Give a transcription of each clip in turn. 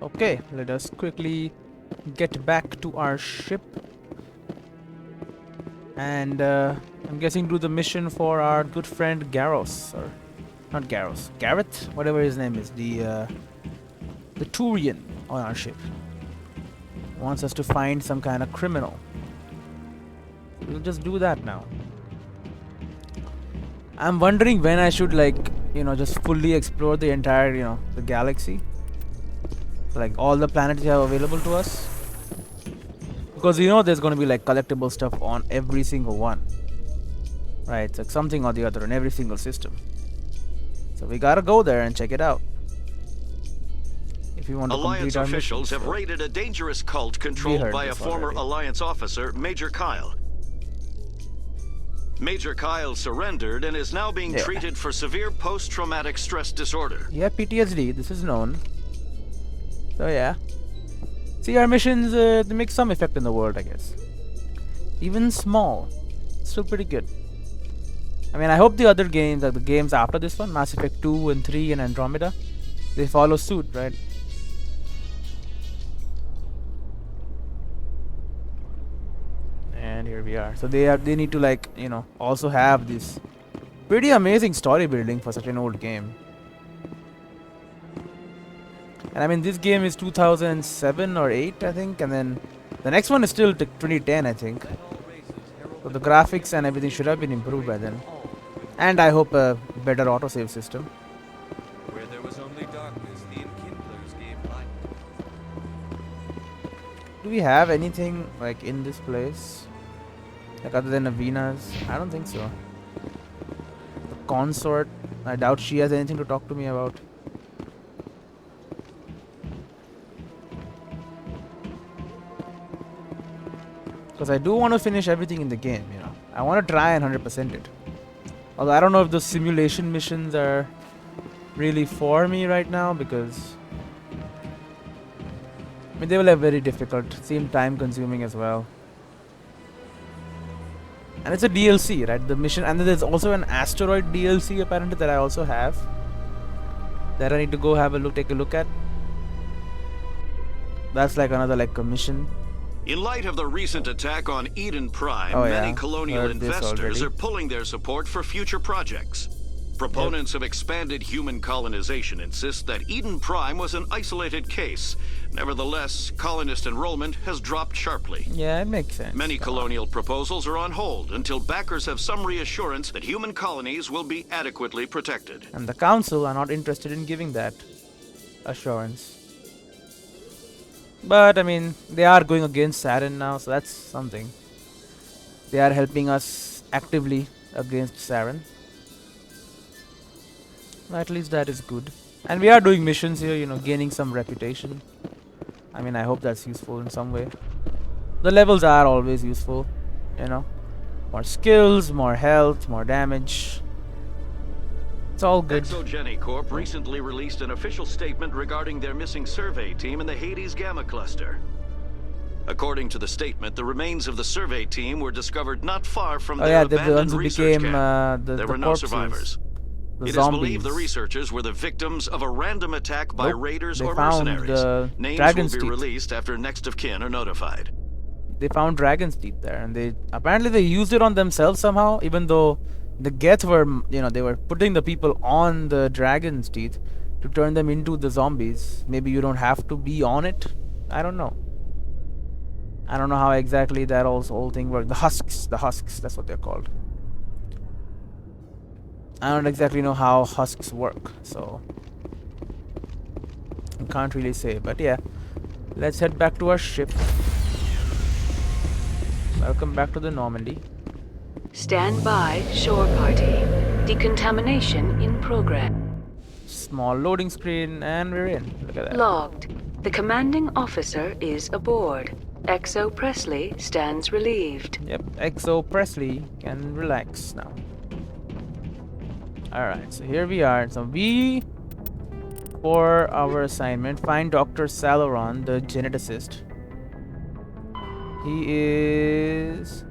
Okay, let us quickly get back to our ship. And I'm guessing do the mission for our good friend Garros, or not Garros, Garrett, whatever his name is, the Turian on our ship. Wants us to find some kind of criminal. We'll just do that now. I'm wondering when I should, like, just fully explore the entire, the galaxy. Like all the planets we have available to us. Because there's going to be like collectible stuff on every single one. Right, it's like something or the other in every single system. So we gotta go there and check it out. If we want to Alliance complete our officials mission. have raided a dangerous cult controlled by a former already. Alliance officer, Major Kyle. Major Kyle surrendered and is now being treated for severe post-traumatic stress disorder. Yeah, PTSD, this is known. So yeah. See, our missions, they make some effect in the world, I guess. Even small. Still pretty good. I mean, I hope the other games, like the games after this one, Mass Effect 2 and 3 and Andromeda, they follow suit, right? And here we are. So they need to, like, also have this pretty amazing story building for such an old game. And I mean, this game is 2007 or 8, I think, and then the next one is still 2010, I think. So the graphics and everything should have been improved by then. And I hope a better autosave system. Where there was only darkness, the enkindlers gave light. Do we have anything like in this place? Like other than Avina's? I don't think so. The consort, I doubt she has anything to talk to me about. Because I do want to finish everything in the game, I want to try and 100% it. Although I don't know if the simulation missions are really for me right now, because I mean, they will have very difficult, seem time consuming as well. And it's a DLC, right? The mission, and then there's also an asteroid DLC apparently that I also have. That I need to go have a look, take a look at. That's like another like a mission. In light of the recent attack on Eden Prime, Oh, many yeah. colonial Heard this investors already. are pulling their support for future projects. Proponents of expanded human colonization insist that Eden Prime was an isolated case. Nevertheless, colonist enrollment has dropped sharply. Yeah, it makes sense. Many colonial proposals are on hold until backers have some reassurance that human colonies will be adequately protected. And the council are not interested in giving that assurance. But I mean, they are going against Saren now, so that's something. They are helping us actively against Saren. At least that is good. And we are doing missions here, gaining some reputation. I mean, I hope that's useful in some way. The levels are always useful, More skills, more health, more damage. It's all good. Exogeny Corp recently released an official statement regarding their missing survey team in the Hades Gamma Cluster. According to the statement, the remains of the survey team were discovered not far from their the abandoned ones who research became camp. the There were no corpses. survivors. The It zombies. is believed the researchers were the victims of a random attack by Nope, raiders they or found mercenaries. the Names dragon's will be teeth. released after next of kin are notified. They found dragon's teeth there, and they apparently used it on themselves somehow, even though the Geth were, they were putting the people on the dragon's teeth to turn them into the zombies. Maybe you don't have to be on it. I don't know. I don't know how exactly that whole thing works. The husks, that's what they're called. I don't exactly know how husks work, so I can't really say. But yeah, let's head back to our ship. Welcome back to the Normandy. Stand by, shore party. Decontamination in progress. Small loading screen, and we're in. Look at that. Logged. The commanding officer is aboard. XO Presley stands relieved. Yep, XO Presley can relax now. Alright, so here we are. So for our assignment, find Dr. Saloron, the geneticist. He is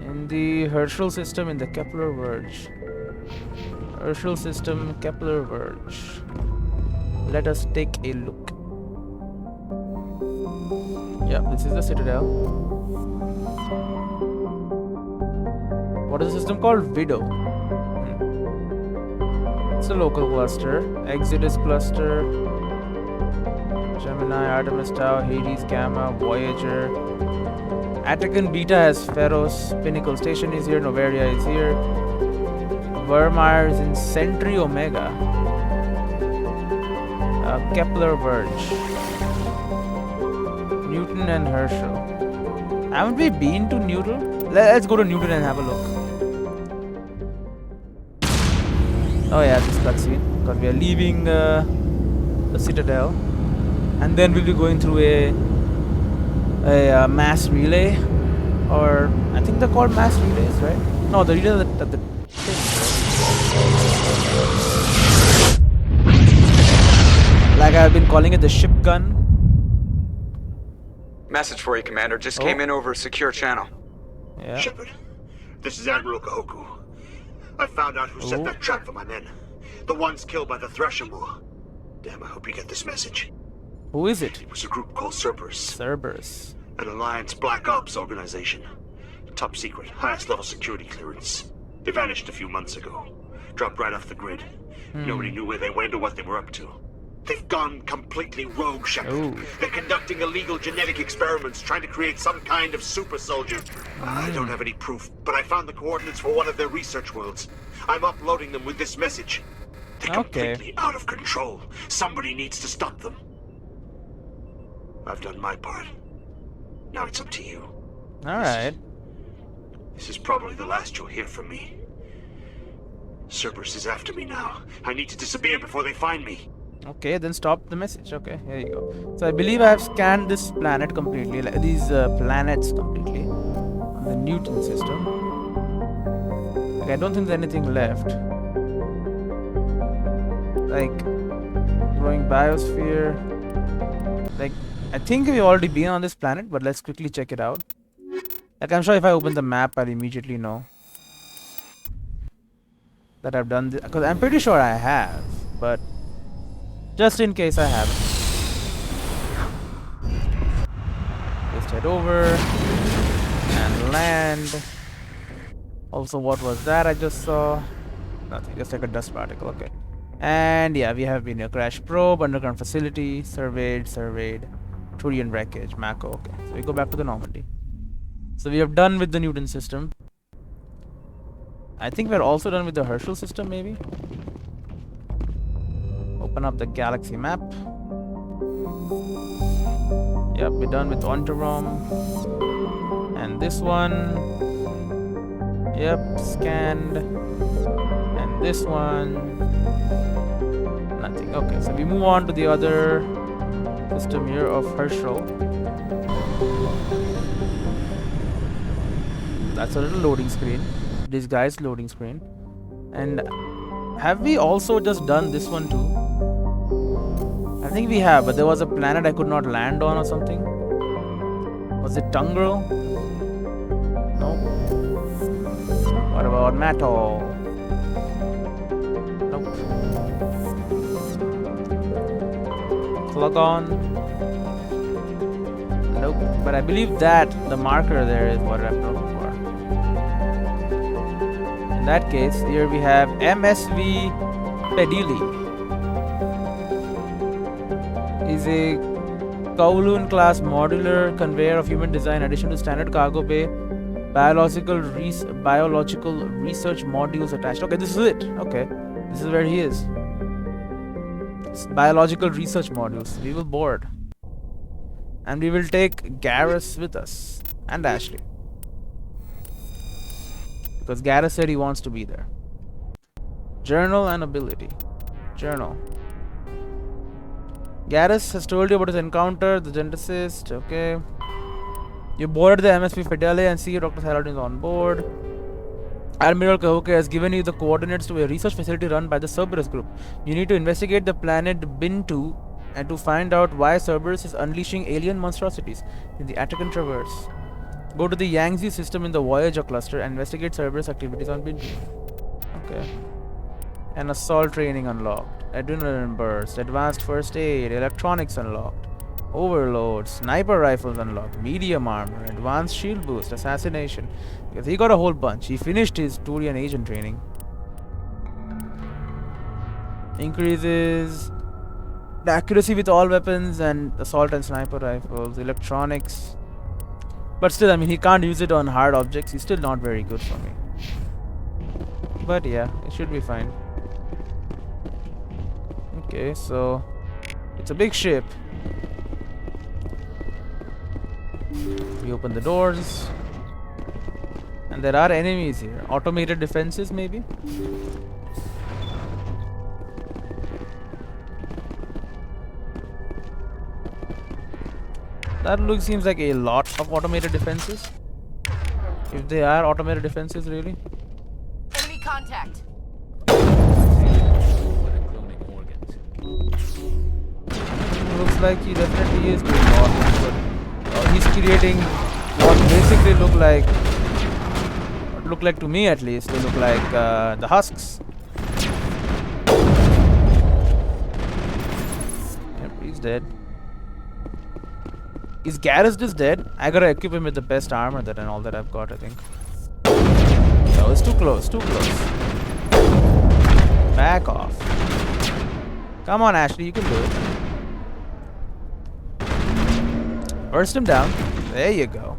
in the Herschel system in the Kepler Verge. Herschel system, Kepler Verge. Let us take a look. Yep, this is the Citadel. What is the system called? Widow. It's a local cluster. Exodus cluster. Gemini, Artemis Tau, Hades, Gamma, Voyager. Attican Beta has Pharos. Pinnacle Station is here. Novaria is here. Vermeer is in Centauri Omega. Kepler Verge. Newton and Herschel. Haven't we been to Newton? Let's go to Newton and have a look. Oh yeah, this cutscene. Because we are leaving the Citadel. And then we'll be going through a mass relay. Or, I think they're called mass relays, right? No, the relay at the like I've been calling it the ship gun. Message for you, Commander. Just came in over a secure channel. Yeah. Shepard, this is Admiral Kahoku. I found out who set that trap for my men. The ones killed by the Thresher War. Damn, I hope you get this message. Who is it? It was a group called Cerberus. Cerberus. An Alliance Black Ops organization. Top secret, highest level security clearance. They vanished a few months ago. Dropped right off the grid. Nobody knew where they went or what they were up to. They've gone completely rogue, Shepard. They're conducting illegal genetic experiments, trying to create some kind of super soldier. I don't have any proof, but I found the coordinates for one of their research worlds. I'm uploading them with this message. They're completely out of control. Somebody needs to stop them. I've done my part. Now it's up to you. Alright. This is probably the last you'll hear from me. Cerberus is after me now. I need to disappear before they find me. Okay, then stop the message. Okay, here you go. So I believe I have scanned this planet completely, like these planets completely on the Newton system. Like, I don't think there's anything left. Like growing biosphere. Like, I think we've already been on this planet, but let's quickly check it out. Like, I'm sure if I open the map, I'll immediately know that I've done this, because I'm pretty sure I have, but just in case I haven't, just head over and land. Also, what was that I just saw? Nothing, just like a dust particle. Okay. And yeah, we have been a crash probe, underground facility, surveyed, Turian wreckage, Mako. Okay, so we go back to the Normandy. So we have done with the Newton system. I think we're also done with the Herschel system, maybe. Open up the galaxy map. Yep, we're done with Ontarom. And this one. Yep, scanned. And this one. Nothing. Okay, so we move on to the other system here of Herschel. That's a little loading screen. This guy's loading screen. And have we also just done this one too? I think we have, but there was a planet I could not land on or something. Was it Tungrel? Nope. What about Matol? Nope. Phlogon? Nope. But I believe that the marker there is what I'm looking for. In that case, here we have MSV Pedili. Is a Kowloon class modular conveyor of human design in addition to standard cargo bay, biological research modules attached. Okay, this is it. Okay, this is where he is. It's biological research modules. We will board. And we will take Garrus with us. And Ashley. Because Garrus said he wants to be there. Journal and ability. Journal. Garrus has told you about his encounter, the geneticist. Okay. You boarded the MSP Fidele and see Dr. Saladin is on board. Admiral Kahoke has given you the coordinates to a research facility run by the Cerberus group. You need to investigate the planet Bin2 and to find out why Cerberus is unleashing alien monstrosities in the Attican Traverse. Go to the Yangtze system in the Voyager cluster and investigate Cerberus activities on Bin2. Okay. And assault training unlocked. Adrenaline burst. Advanced first aid. Electronics unlocked. Overload, sniper rifles unlocked, medium armor, advanced shield boost, assassination. Because he got a whole bunch. He finished his Turian agent training. Increases the accuracy with all weapons and assault and sniper rifles, electronics. But still, I mean, he can't use it on hard objects. He's still not very good for me. But yeah, it should be fine. Okay, so it's a big ship. We open the doors. And there are enemies here. Automated defenses, maybe? That seems like a lot of automated defenses. If they are automated defenses, really. Enemy contact. Looks like he definitely is doing organs, but he's creating what basically look like to me at least, they look like the husks. Yep, he's dead. Is Garrus just dead? I gotta equip him with the best armor that and all that I've got, I think. No, it's too close, too close. Back off. Come on, Ashley, you can do it. Burst him down. There you go.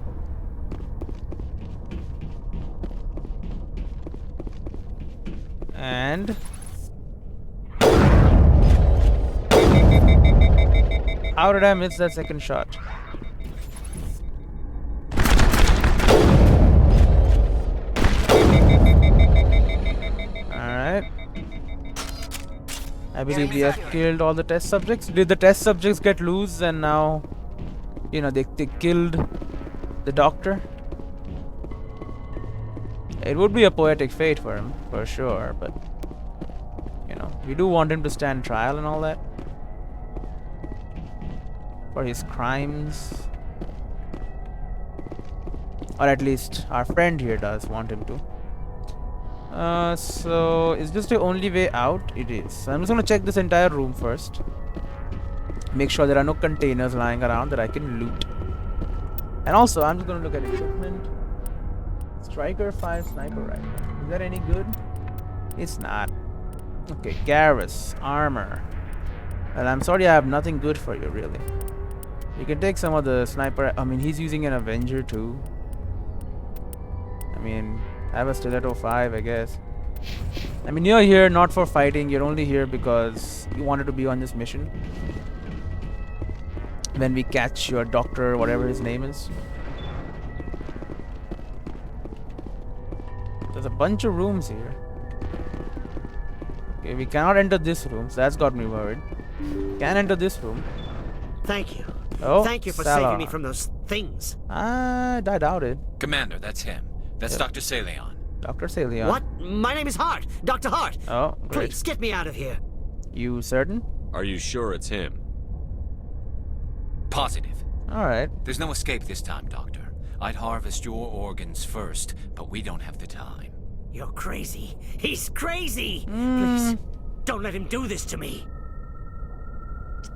And how did I miss that second shot? Alright. I believe we have killed all the test subjects. Did the test subjects get loose and now, you know, they killed the doctor? It would be a poetic fate for him, for sure, but, you know, we do want him to stand trial and all that. For his crimes. Or at least our friend here does want him to. So is this the only way out? It is. So I'm just gonna check this entire room first. Make sure there are no containers lying around that I can loot. And also, I'm just gonna look at equipment. Striker 5 sniper rifle. Is that any good? It's not. Okay, Garrus, armor. Well, I'm sorry I have nothing good for you, really. You can take some of the sniper. I mean, he's using an Avenger too. I mean, I have a Stiletto 5, I guess. I mean, you're here not for fighting. You're only here because you wanted to be on this mission. When we catch your doctor, whatever his name is. There's a bunch of rooms here. Okay, we cannot enter this room, so that's got me worried. Can enter this room. Thank you. Oh, thank you for Salah. saving me from those things. I doubt it. Commander, that's him. That's Yep. Dr. Saleon. Dr. Saleon. What? My name is Hart. Dr. Hart. Oh, great. Please, get me out of here. You certain? Are you sure it's him? Positive. Alright. There's no escape this time, Doctor. I'd harvest your organs first, but we don't have the time. You're crazy. He's crazy. Hmm. Please, don't let him do this to me.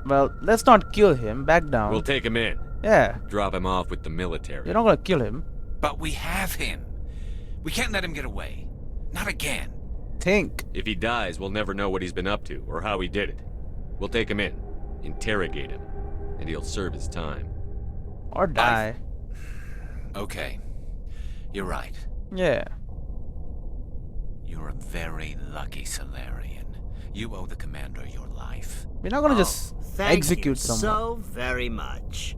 Well, let's not kill him. Back down. We'll take him in. Yeah. Drop him off with the military. You're not gonna kill him. But we have him. We can't let him get away. Not again. Think. If he dies, we'll never know what he's been up to or how he did it. We'll take him in, interrogate him, and he'll serve his time. Or die. Okay. You're right. Yeah. You're a very lucky Salarian. You owe the Commander your life. We're not gonna just Thank execute you someone. so very much.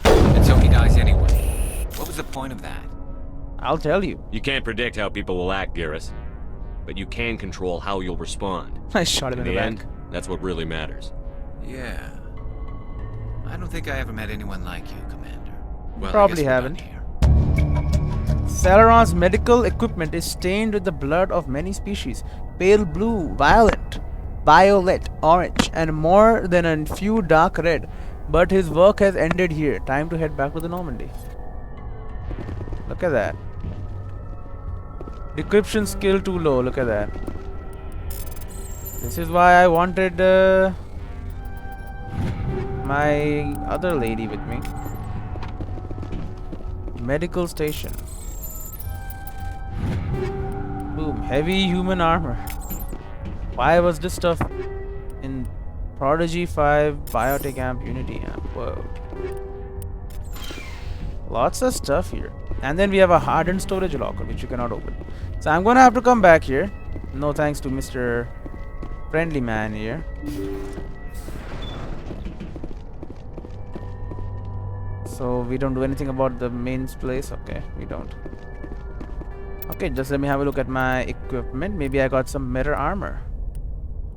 And so he dies anyway. What was the point of that? I'll tell you. You can't predict how people will act, Garrus. But you can control how you'll respond. I shot him In in the the end, back. that's what really matters. Yeah. I don't think I ever met anyone like you, Commander. Well, Probably I guess we're done haven't. here. Celeron's medical equipment is stained with the blood of many species. Pale blue, violet, orange, and more than a few dark red. But his work has ended here. Time to head back to the Normandy. Look at that. Decryption skill too low. Look at that. This is why I wanted my other lady with me. Medical station. Boom. Heavy human armor. Why was this stuff in Prodigy 5 Biotech Amp Unity Amp? Whoa. Lots of stuff here. And then we have a hardened storage locker which you cannot open. So I'm gonna have to come back here. No thanks to Mr. Friendly Man here. So we don't do anything about the main place. Okay, we don't. Okay, just let me have a look at my equipment. Maybe I got some meta armor.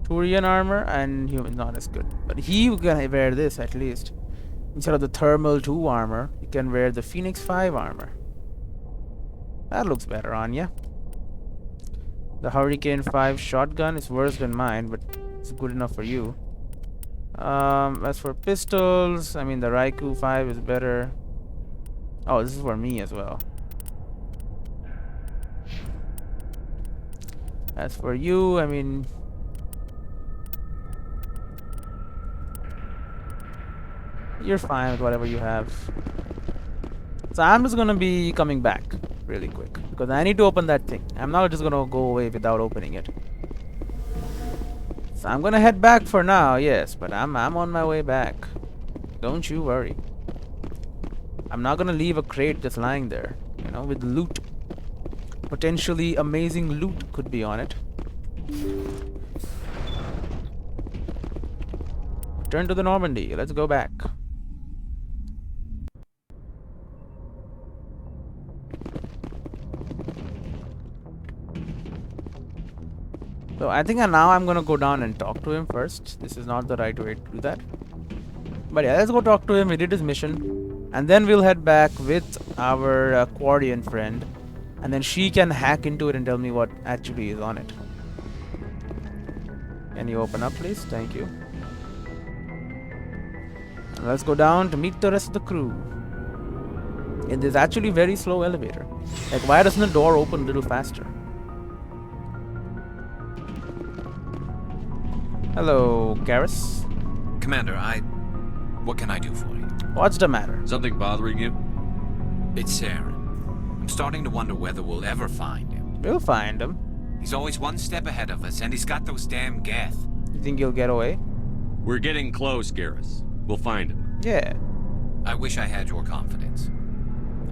Turian armor and human not as good. But he can wear this at least. Instead of the thermal 2 armor, you can wear the Phoenix 5 armor. That looks better on ya. The Hurricane 5 shotgun is worse than mine, but it's good enough for you. As for pistols, I mean the Raikou 5 is better. Oh, this is for me as well. As for you, I mean, you're fine with whatever you have. So I'm just gonna be coming back really quick because I need to open that thing. I'm not just gonna go away without opening it. So I'm gonna head back for now, yes, but I'm on my way back. Don't you worry. I'm not gonna leave a crate just lying there, you know, with loot. Potentially amazing loot could be on it. Return to the Normandy. Let's go back. So I think now I'm gonna go down and talk to him first. This is not the right way to do that. But yeah, let's go talk to him. He did his mission. And then we'll head back with our Quardian friend. And then she can hack into it and tell me what actually is on it. Can you open up, please? Thank you. And let's go down to meet the rest of the crew. And there's actually very slow elevator. Like, why doesn't the door open a little faster? Hello, Garrus. Commander, what can I do for you? What's the matter? Something bothering you? It's Saren. I'm starting to wonder whether we'll ever find him. We'll find him. He's always one step ahead of us, and he's got those damn Geth. You think he'll get away? We're getting close, Garrus. We'll find him. Yeah. I wish I had your confidence.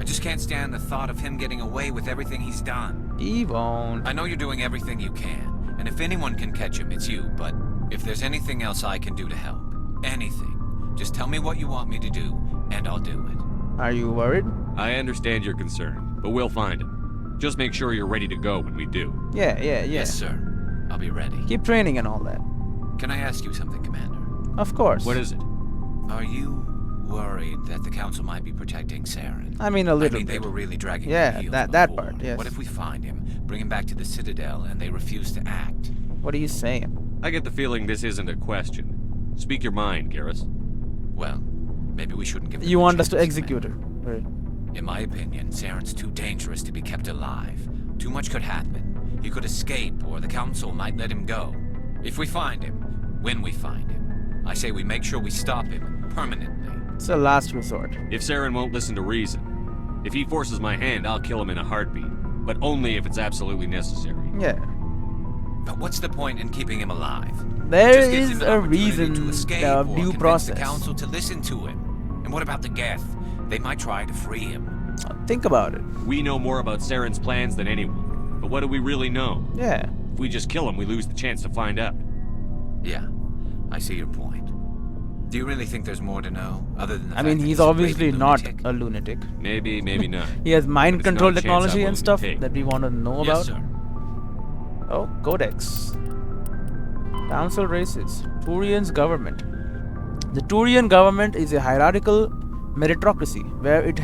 I just can't stand the thought of him getting away with everything he's done. He won't. I know you're doing everything you can, and if anyone can catch him, it's you, but if there's anything else I can do to help, anything, just tell me what you want me to do, and I'll do it. Are you worried? I understand your concern, but we'll find him. Just make sure you're ready to go when we do. Yeah. Yes, sir. I'll be ready. Keep training and all that. Can I ask you something, Commander? Of course. What is it? Are you worried that the Council might be protecting Saren? I mean, a little bit. They were really dragging yeah, their heels that before. part, yes. What if we find him, bring him back to the Citadel, and they refuse to act? What are you saying? I get the feeling this isn't a question. Speak your mind, Garrus. Well, maybe we shouldn't give them You a want us to chance, execute her? Commander. Right. In my opinion, Saren's too dangerous to be kept alive. Too much could happen. He could escape, or the Council might let him go. If we find him, when we find him, I say we make sure we stop him permanently. It's a last resort. If Saren won't listen to reason, if he forces my hand, I'll kill him in a heartbeat. But only if it's absolutely necessary. Yeah. But what's the point in keeping him alive? There Just gives is him an a opportunity reason to escape of or due convince process. the Council to listen to him. And what about the Geth? They might try to free him. Think about it. We know more about Saren's plans than anyone. But what do we really know? Yeah. If we just kill him, we lose the chance to find out. Yeah, I see your point. Do you really think there's more to know, other than the I fact mean, that he's a obviously raving not lunatic? a lunatic. Maybe, maybe not. He has mind But it's control not a chance I'm technology willing and to stuff take. that we want to know Yes, about. sir. Oh, Codex. Council races. Turian's government. The Turian government is a hierarchical meritocracy while it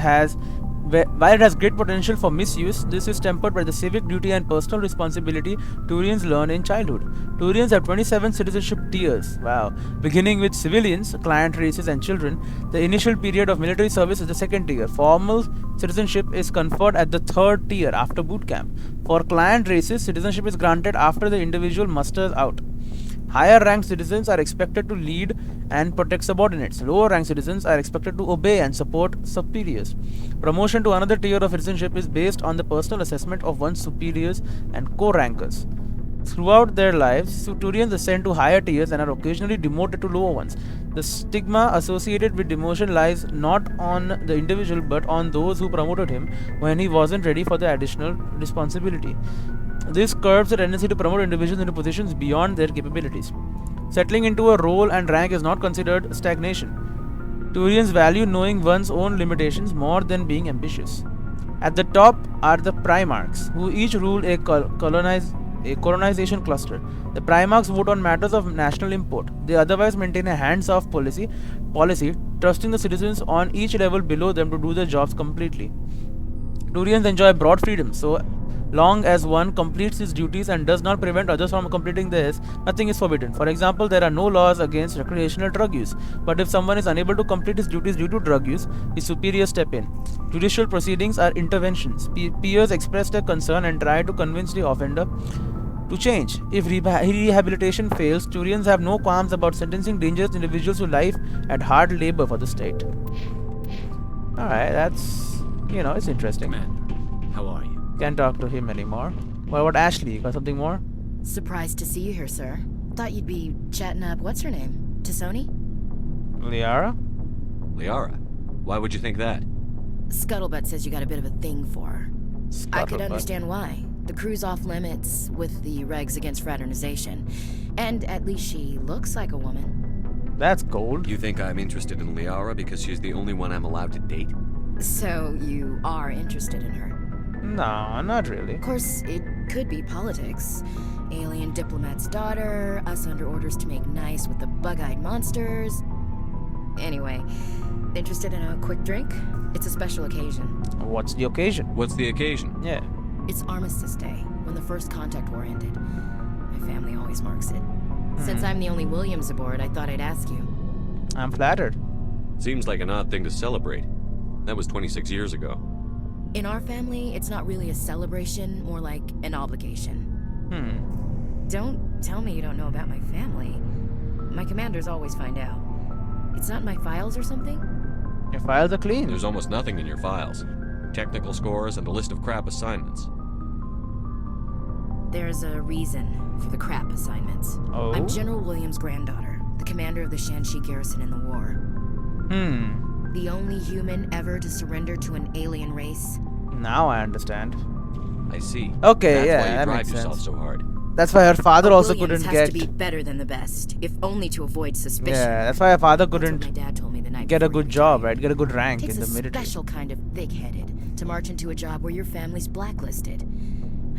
has great potential for misuse. This is tempered by the civic duty and personal responsibility Turians learn in childhood. Turians have 27 citizenship tiers. Wow. Beginning with civilians, client races, and children, the initial period of military service is the second tier. Formal citizenship is conferred at the third tier after boot camp. For client races, citizenship is granted after the individual musters out. Higher ranked citizens are expected to lead and protect subordinates. Lower ranked citizens are expected to obey and support superiors. Promotion to another tier of citizenship is based on the personal assessment of one's superiors and co-rankers. Throughout their lives, Turians ascend to higher tiers and are occasionally demoted to lower ones. The stigma associated with demotion lies not on the individual but on those who promoted him when he wasn't ready for the additional responsibility. This curbs the tendency to promote individuals into positions beyond their capabilities. Settling into a role and rank is not considered stagnation. Turians value knowing one's own limitations more than being ambitious. At the top are the Primarchs, who each rule a colonization cluster. The Primarchs vote on matters of national import. They otherwise maintain a hands-off policy, trusting the citizens on each level below them to do their jobs completely. Turians enjoy broad freedom, so long as one completes his duties and does not prevent others from completing theirs, nothing is forbidden. For example, there are no laws against recreational drug use, but if someone is unable to complete his duties due to drug use, his superiors step in. Judicial proceedings are interventions. Peers express their concern and try to convince the offender to change. If rehabilitation fails, Turians have no qualms about sentencing dangerous individuals to life at hard labor for the state. Alright, that's, it's interesting. Commander, how are you? Can't talk to him anymore. What about Ashley? You got something more? Surprised to see you here, sir. Thought you'd be chatting up, what's her name? Tassoni? Liara? Liara? Why would you think that? Scuttlebutt says you got a bit of a thing for her. I could Scuttlebutt. understand why. The crew's off limits with the regs against fraternization. And at least she looks like a woman. That's cold. You think I'm interested in Liara because she's the only one I'm allowed to date? So you are interested in her. No, not really. Of course, it could be politics. Alien diplomat's daughter, us under orders to make nice with the bug-eyed monsters. Anyway, interested in a quick drink? It's a special occasion. What's the occasion? What's the occasion? Yeah. It's Armistice Day, when the first contact war ended. My family always marks it. Since I'm the only Williams aboard, I thought I'd ask you. I'm flattered. Seems like an odd thing to celebrate. That was 26 years ago. In our family, it's not really a celebration, more like an obligation. Don't tell me you don't know about my family. My commanders always find out. It's not in my files or something? Your files are clean. There's almost nothing in your files. Technical scores and a list of crap assignments. There's a reason for the crap assignments. Oh? I'm General Williams' granddaughter, the commander of the Shanxi garrison in the war. The only human ever to surrender to an alien race. Now I understand. I see. Okay, That's yeah, why you that drive makes yourself sense. so hard. That's why her father also Williams couldn't has get. to be better than the best, if only to avoid suspicion. Yeah, that's why her father That's what couldn't my dad told me the night get a before he good job, retired. right? Get a good rank Takes in the a military. special kind of thick-headed to march into a job where your family's blacklisted.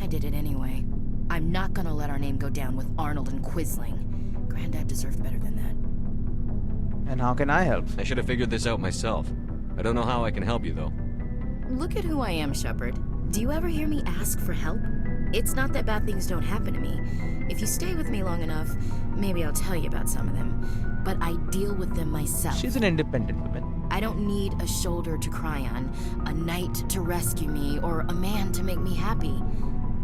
I did it anyway. I'm not gonna let our name go down with Arnold and Quisling. Granddad deserved better than that. And how can I help? I should have figured this out myself. I don't know how I can help you, though. Look at who I am, Shepard. Do you ever hear me ask for help? It's not that bad things don't happen to me. If you stay with me long enough, maybe I'll tell you about some of them. But I deal with them myself. She's an independent woman. I don't need a shoulder to cry on, a knight to rescue me, or a man to make me happy.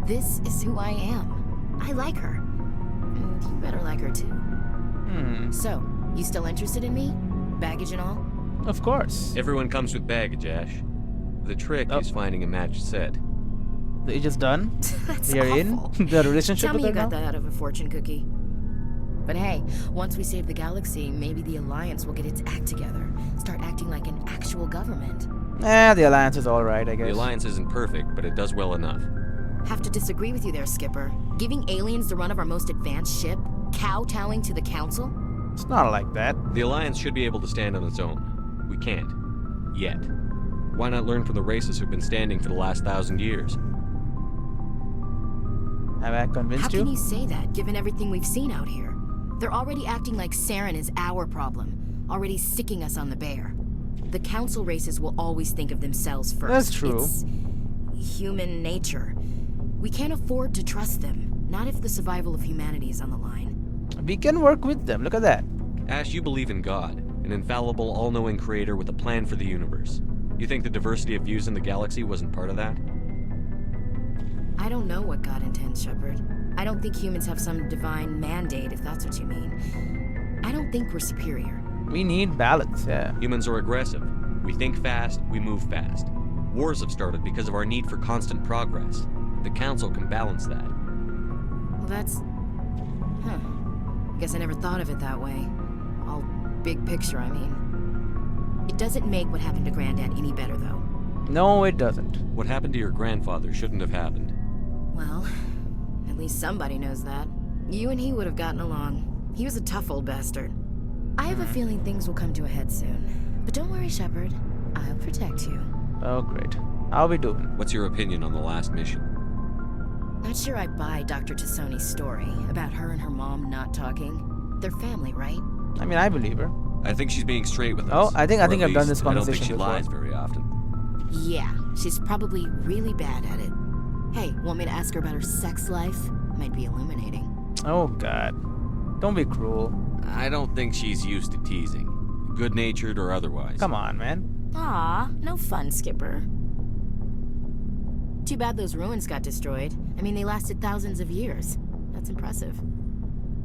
This is who I am. I like her. And you better like her too. So, you still interested in me? Baggage and all? Of course. Everyone comes with baggage, Ash. The trick is finding a matched set. The age is done. That's We are awful. in the relationship Tell me with you her got now. that out of a fortune cookie. But hey, once we save the galaxy, maybe the Alliance will get its act together. Start acting like an actual government. The Alliance is alright, I guess. The Alliance isn't perfect, but it does well enough. Have to disagree with you there, Skipper. Giving aliens the run of our most advanced ship? Kowtowing to the Council? It's not like that. The Alliance should be able to stand on its own. We can't. Yet. Why not learn from the races who've been standing for the last 1,000 years? Have I How convinced can you? you say that, given everything we've seen out here? They're already acting like Saren is our problem, already sticking us on the bear. The Council races will always think of themselves first. That's true. It's human nature. We can't afford to trust them, not if the survival of humanity is on the line. We can work with them. Look at that. Ash, you believe in God, an infallible, all-knowing creator with a plan for the universe. You think the diversity of views in the galaxy wasn't part of that? I don't know what God intends, Shepard. I don't think humans have some divine mandate, if that's what you mean. I don't think we're superior. We need balance, yeah. Humans are aggressive. We think fast, we move fast. Wars have started because of our need for constant progress. The Council can balance that. Well, that's... Huh. I guess I never thought of it that way. All big picture, I mean. It doesn't make what happened to Granddad any better, though. No, it doesn't. What happened to your grandfather shouldn't have happened. Well, at least somebody knows that. You and he would have gotten along. He was a tough old bastard. I have a feeling things will come to a head soon. But don't worry, Shepard. I'll protect you. Oh, great. How we doing? What's your opinion on the last mission? Not sure I buy Dr. Tassoni's story about her and her mom not talking. They're family, right? I mean, I believe her. I think she's being straight with Oh, us. I think Or I've at done least, this I don't think conversation she before. lies very often. Yeah, she's probably really bad at it. Hey, want me to ask her about her sex life? Might be illuminating. Oh, God. Don't be cruel. I don't think she's used to teasing, good-natured or otherwise. Come on, man. Aw, no fun, Skipper. Too bad those ruins got destroyed. I mean, they lasted thousands of years. That's impressive.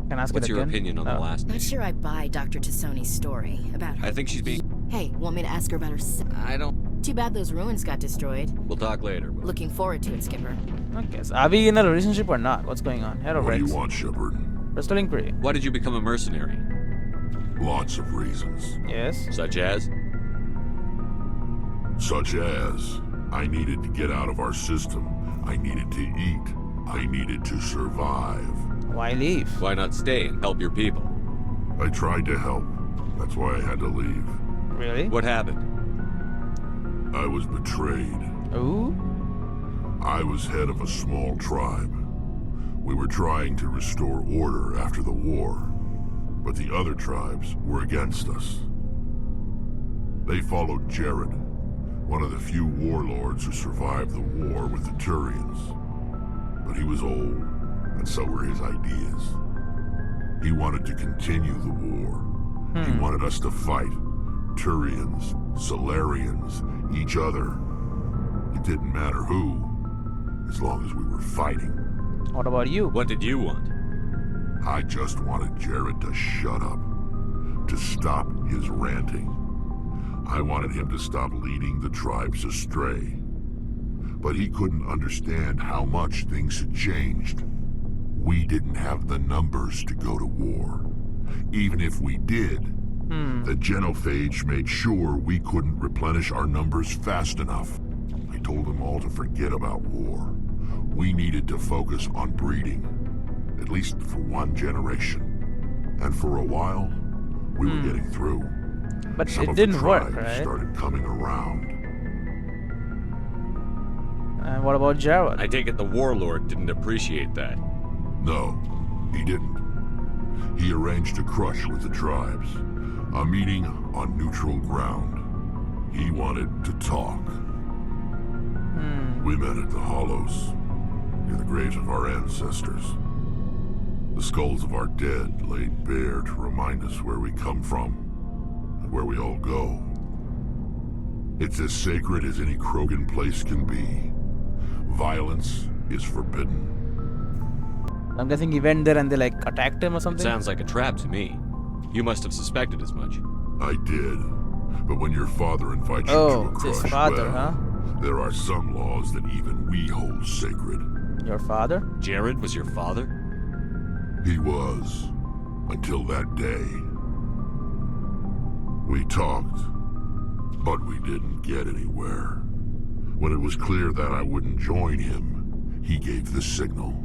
Can I ask What's it your again? opinion on the last Not mission? sure I buy Dr. Tassoni's story about her. I think she's being... Hey, want me to ask her about her I don't... Too bad those ruins got destroyed. We'll talk later. Looking forward to it, Skipper. Okay, so are we in a relationship or not? What's going on? Hello, What do Rex. you want, Shepard? We're still inquiry. Why did you become a mercenary? Lots of reasons. Yes. Such as? Such as, I needed to get out of our system. I needed to eat. I needed to survive. Why leave? Why not stay and help your people? I tried to help. That's why I had to leave. Really? What happened? I was betrayed. Ooh? I was head of a small tribe. We were trying to restore order after the war, but the other tribes were against us. They followed Jared, one of the few warlords who survived the war with the Turians. But he was old, and so were his ideas. He wanted to continue the war. He wanted us to fight. Turians, Solarians, each other. It didn't matter who, as long as we were fighting. What about you? What did you want? I just wanted Jared to shut up, to stop his ranting. I wanted him to stop leading the tribes astray. But he couldn't understand how much things had changed. We didn't have the numbers to go to war. Even if we did, the genophage made sure we couldn't replenish our numbers fast enough. I told them all to forget about war. We needed to focus on breeding, at least for one generation. And for a while, we were getting through. But Some it of the didn't work, tribes right? started coming around. And what about Jared? I take it the warlord didn't appreciate that. No, he didn't. He arranged a crush with the tribes, a meeting on neutral ground. He wanted to talk. We met at the Hollows, near the graves of our ancestors. The skulls of our dead laid bare to remind us where we come from, and where we all go. It's as sacred as any Krogan place can be. Violence is forbidden. I'm guessing he went there and they like attacked him or It something? sounds like a trap to me. You must have suspected as much. I did, but when your father invites you Oh, to a it's crush, his father, well, huh? there are some laws that even we hold sacred. Your father? Jared was your father? He was, until that day. We talked, but we didn't get anywhere. When it was clear that I wouldn't join him, he gave the signal.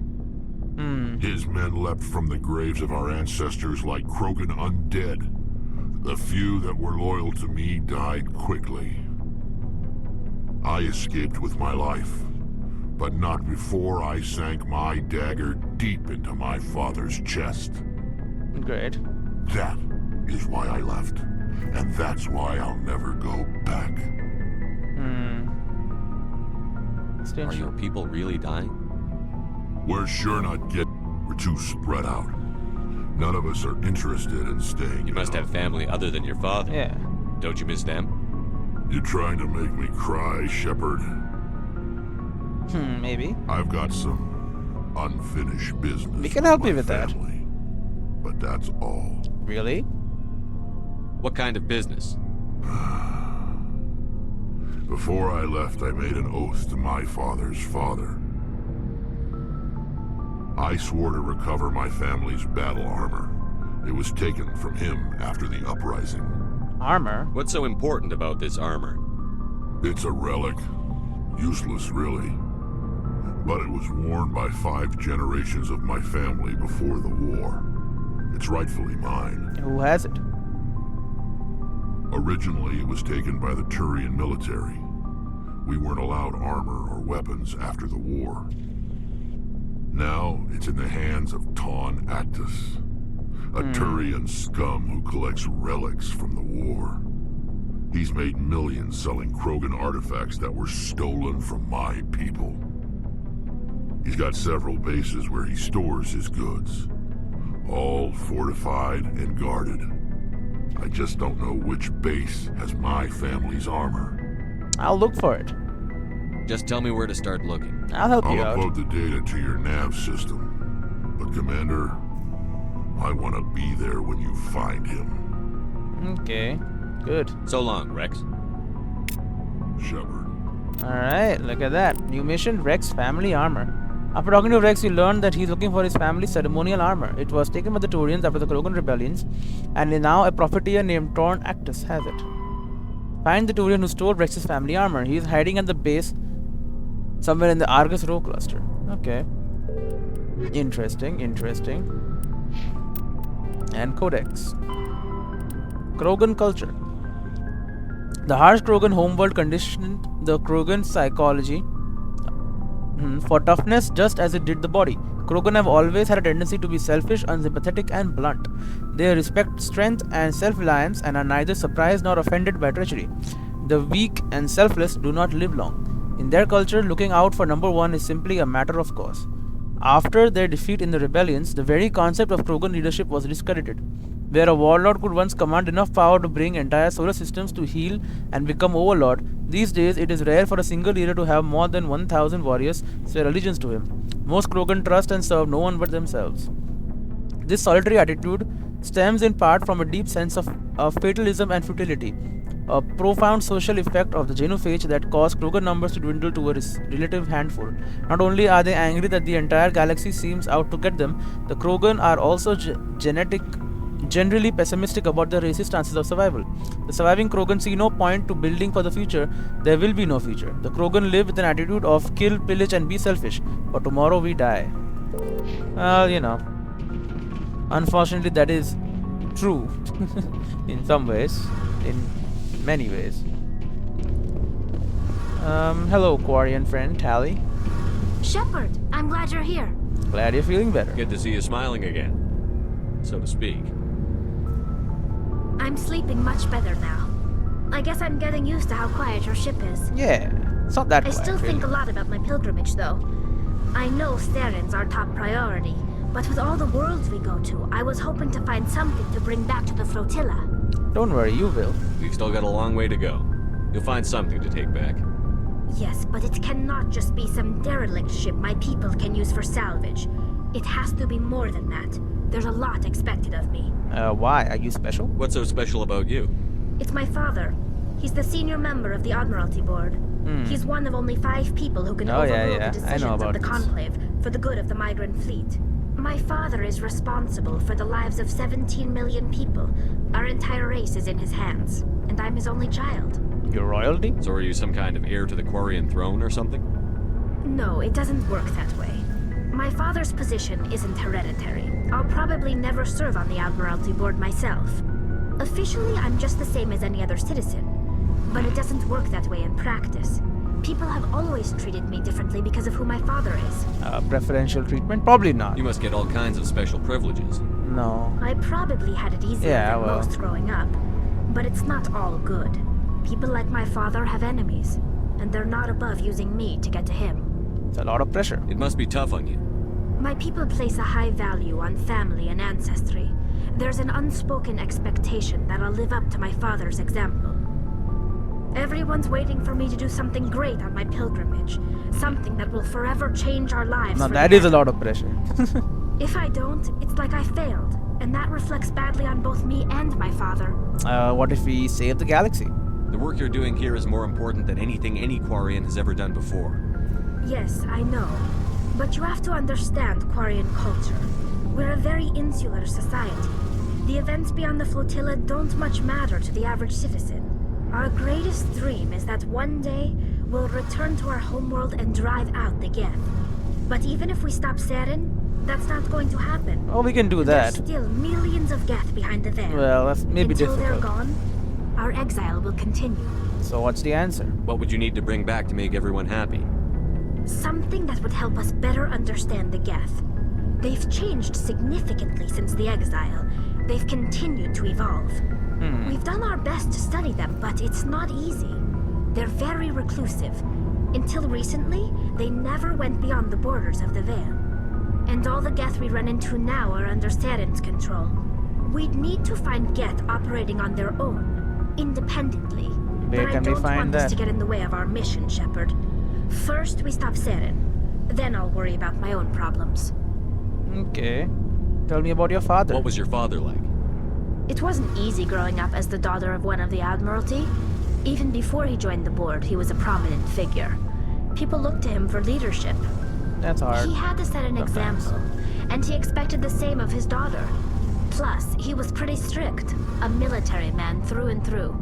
His men leapt from the graves of our ancestors like Krogan undead. The few that were loyal to me died quickly. I escaped with my life, but not before I sank my dagger deep into my father's chest. Great. That is why I left, and that's why I'll never go back. Are Strange. your people really dying? We're sure not we're too spread out. None of us are interested in staying. You must have family other than your father. Yeah. Don't you miss them? You're trying to make me cry, Shepard. Maybe. I've got some unfinished business. We can help with you my with that. family. But that's all. Really? What kind of business? Before I left, I made an oath to my father's father. I swore to recover my family's battle armor. It was taken from him after the uprising. Armor? What's so important about this armor? It's a relic. Useless, really. But it was worn by 5 generations of my family before the war. It's rightfully mine. Who has it? Originally, it was taken by the Turian military. We weren't allowed armor or weapons after the war. Now, it's in the hands of Taun Actus, a Turian scum who collects relics from the war. He's made millions selling Krogan artifacts that were stolen from my people. He's got several bases where he stores his goods, all fortified and guarded. I just don't know which base has my family's armor. I'll look for it. Just tell me where to start looking. I'll help I'll you out. upload the data to your nav system. But Commander, I want to be there when you find him. Okay. Good. So long, Rex. Shepard. Alright, look at that. New mission, Rex family armor. After talking to Rex, you learn that he's looking for his family's ceremonial armor. It was taken by the Turians after the Krogan rebellions, and now a profiteer named Taun Actus has it. Find the Turian who stole Rex's family armor. He is hiding at the base somewhere in the Argus Row cluster. Okay. Interesting. And Codex. Krogan culture. The harsh Krogan homeworld conditioned the Krogan psychology for toughness just as it did the body. Krogan have always had a tendency to be selfish, unsympathetic, and blunt. They respect strength and self-reliance and are neither surprised nor offended by treachery. The weak and selfless do not live long. In their culture, looking out for number one is simply a matter of course. After their defeat in the rebellions, the very concept of Krogan leadership was discredited. Where a warlord could once command enough power to bring entire solar systems to heel and become overlord, these days it is rare for a single leader to have more than 1,000 warriors swear allegiance to him. Most Krogan trust and serve no one but themselves. This solitary attitude stems in part from a deep sense of fatalism and futility, a profound social effect of the genophage that caused Krogan numbers to dwindle to a relative handful. Not only are they angry that the entire galaxy seems out to get them, the Krogan are also generally pessimistic about their racist chances of survival. The surviving Krogan see no point to building for the future. There will be no future. The Krogan live with an attitude of kill, pillage, and be selfish. For tomorrow we die. Well, you know. Unfortunately, that is true. In some ways. In many ways. Hello, Quarian friend, Tally. Shepard, I'm glad you're here. Glad you're feeling better. Good to see you smiling again, so to speak. I'm sleeping much better now. I guess I'm getting used to how quiet your ship is. Yeah, it's not that I quiet, still really. think a lot about my pilgrimage, though. I know Sterren's our top priority, but with all the worlds we go to, I was hoping to find something to bring back to the flotilla. Don't worry, you will. We've still got a long way to go. You'll find something to take back. Yes, but it cannot just be some derelict ship my people can use for salvage. It has to be more than that. There's a lot expected of me. Why? Are you special? What's so special about you? It's my father. He's the senior member of the Admiralty Board. He's one of only 5 people who can overrule the decisions of the Conclave for the good of the migrant fleet. My father is responsible for the lives of 17 million people. Our entire race is in his hands, and I'm his only child. Your royalty? So are you some kind of heir to the Quarian throne or something? No, it doesn't work that way. My father's position isn't hereditary. I'll probably never serve on the Admiralty Board myself. Officially, I'm just the same as any other citizen. But it doesn't work that way in practice. People have always treated me differently because of who my father is. Preferential treatment? Probably not. You must get all kinds of special privileges. No. I probably had it easier than most growing up. But it's not all good. People like my father have enemies, and they're not above using me to get to him. It's a lot of pressure. It must be tough on you. My people place a high value on family and ancestry. There's an unspoken expectation that I'll live up to my father's example. Everyone's waiting for me to do something great on my pilgrimage. Something that will forever change our lives. Now for that the is a better. lot of pressure. If I don't, it's like I failed. And that reflects badly on both me and my father. What if we save the galaxy? The work you're doing here is more important than anything any Quarian has ever done before. Yes, I know. But you have to understand Quarian culture. We're a very insular society. The events beyond the flotilla don't much matter to the average citizen. Our greatest dream is that one day we'll return to our homeworld and drive out the Geth. But even if we stop Saren, that's not going to happen. Oh, we can do that. There's still millions of Geth behind the veil. Well, that's maybe Until difficult. they're gone, our exile will continue. So what's the answer? What would you need to bring back to make everyone happy? Something that would help us better understand the Geth. They've changed significantly since the exile. They've continued to evolve. We've done our best to study them, but it's not easy. They're very reclusive. Until recently, they never went beyond the borders of the Veil. And all the Geth we run into now are under Saren's control. We'd need to find Geth operating on their own, independently. Where But I can we don't find want this that? to get in the way of our mission, Shepard. First, we stop Saren. Then I'll worry about my own problems. Okay. Tell me about your father. What was your father like? It wasn't easy growing up as the daughter of one of the Admiralty. Even before he joined the board, he was a prominent figure. People looked to him for leadership. That's hard. He had to set an Sometimes. example, and he expected the same of his daughter. Plus, he was pretty strict, a military man through and through.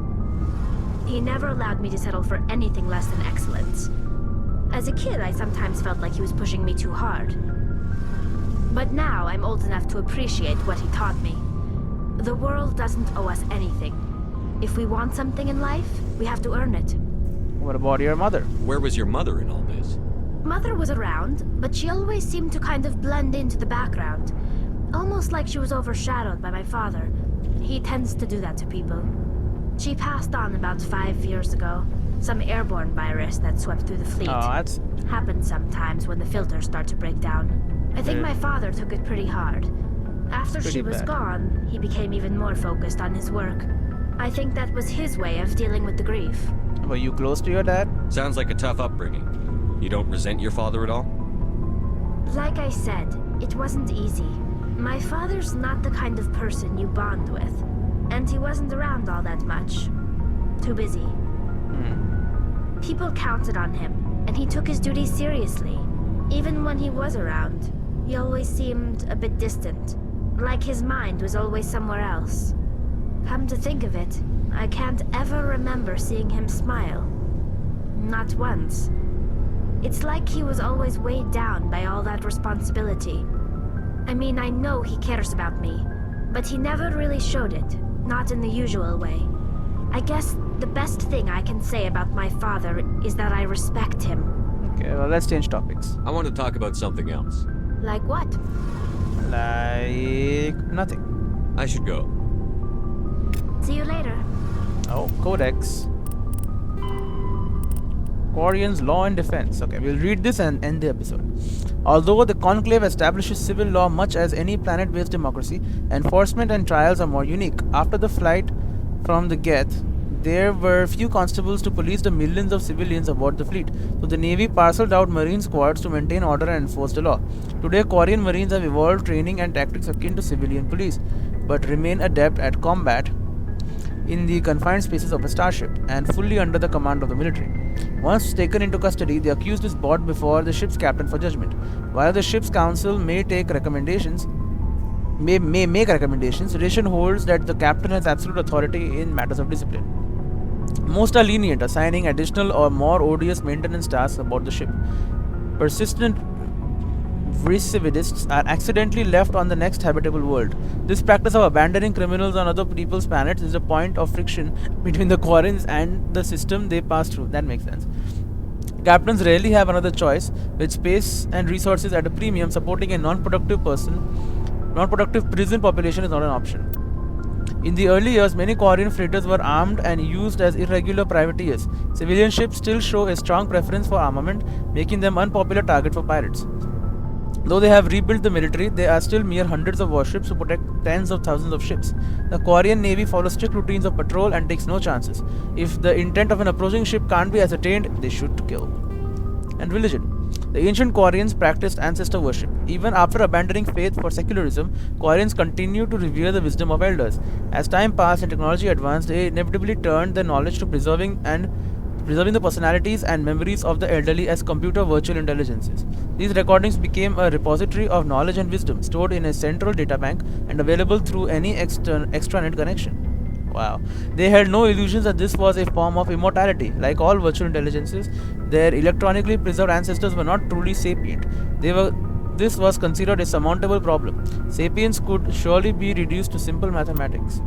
He never allowed me to settle for anything less than excellence. As a kid, I sometimes felt like he was pushing me too hard. But now I'm old enough to appreciate what he taught me. The world doesn't owe us anything. If we want something in life, we have to earn it. What about your mother? Where was your mother in all this? Mother was around, but she always seemed to kind of blend into the background. Almost like she was overshadowed by my father. He tends to do that to people. She passed on about 5 years ago. Some airborne virus that swept through the fleet. Oh, that's Happens sometimes when the filters start to break down. I think my father took it pretty hard. After Pretty she was bad. gone, he became even more focused on his work. I think that was his way of dealing with the grief. Were you close to your dad? Sounds like a tough upbringing. You don't resent your father at all? Like I said, it wasn't easy. My father's not the kind of person you bond with. And he wasn't around all that much. Too busy. People counted on him, and he took his duties seriously. Even when he was around, he always seemed a bit distant. Like his mind was always somewhere else. Come to think of it, I can't ever remember seeing him smile. Not once. It's like he was always weighed down by all that responsibility. I mean, I know he cares about me, but he never really showed it, not in the usual way. I guess the best thing I can say about my father is that I respect him. Okay, well, let's change topics. I want to talk about something else. Like what? Like nothing. I should go. See you later. Oh, Codex. Quarian's Law and Defense. Okay, we'll read this and end the episode. Although the Conclave establishes civil law much as any planet-based democracy, enforcement and trials are more unique. After the flight from the Geth, there were few constables to police the millions of civilians aboard the fleet, so the Navy parceled out Marine squads to maintain order and enforce the law. Today, Quarian Marines have evolved training and tactics akin to civilian police, but remain adept at combat in the confined spaces of a starship and fully under the command of the military. Once taken into custody, the accused is brought before the ship's captain for judgment. While the ship's council may make recommendations, tradition holds that the captain has absolute authority in matters of discipline. Most are lenient, assigning additional or more odious maintenance tasks aboard the ship. Persistent recidivists are accidentally left on the next habitable world. This practice of abandoning criminals on other people's planets is a point of friction between the Quarians and the system they pass through. That makes sense. Captains rarely have another choice, with space and resources at a premium. Supporting a non-productive prison population is not an option. In the early years, many Quarian freighters were armed and used as irregular privateers. Civilian ships still show a strong preference for armament, making them unpopular target for pirates. Though they have rebuilt the military, they are still mere hundreds of warships to protect tens of thousands of ships. The Quarian Navy follows strict routines of patrol and takes no chances. If the intent of an approaching ship can't be ascertained, they shoot to kill. And religion. The ancient Quarians practiced ancestor worship. Even after abandoning faith for secularism, Quarians continued to revere the wisdom of elders. As time passed and technology advanced, they inevitably turned their knowledge to preserving the personalities and memories of the elderly as computer virtual intelligences. These recordings became a repository of knowledge and wisdom, stored in a central data bank and available through any extranet connection. Wow. They had no illusions that this was a form of immortality. Like all virtual intelligences, their electronically preserved ancestors were not truly sapient. This was considered a surmountable problem. Sapience could surely be reduced to simple mathematics.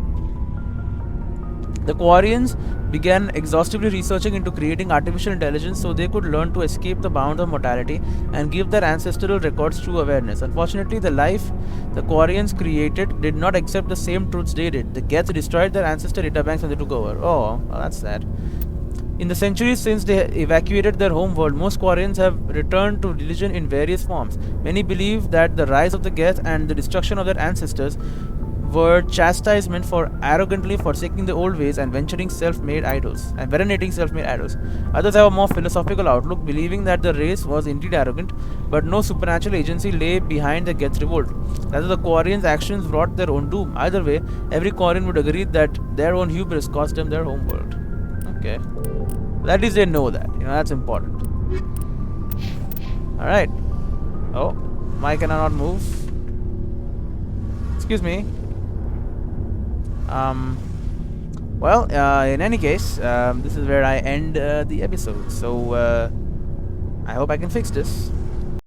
The Quarians began exhaustively researching into creating artificial intelligence so they could learn to escape the bounds of mortality and give their ancestral records true awareness. Unfortunately, the life the Quarians created did not accept the same truths they did. The Geths destroyed their ancestor databanks when they took over. Oh, well, that's sad. In the centuries since they evacuated their home world, most Quarians have returned to religion in various forms. Many believe that the rise of the Geth and the destruction of their ancestors were chastisement for arrogantly forsaking the old ways and venerating self-made idols. Others have a more philosophical outlook, believing that the race was indeed arrogant, but no supernatural agency lay behind the Geth revolt. Rather, the Quarians' actions brought their own doom. Either way, every Quarian would agree that their own hubris cost them their homeworld. Okay. Well, at least they know that. That's important. Alright. Oh, why can I not move? Excuse me. Well, in any case, this is where I end the episode. So, I hope I can fix this.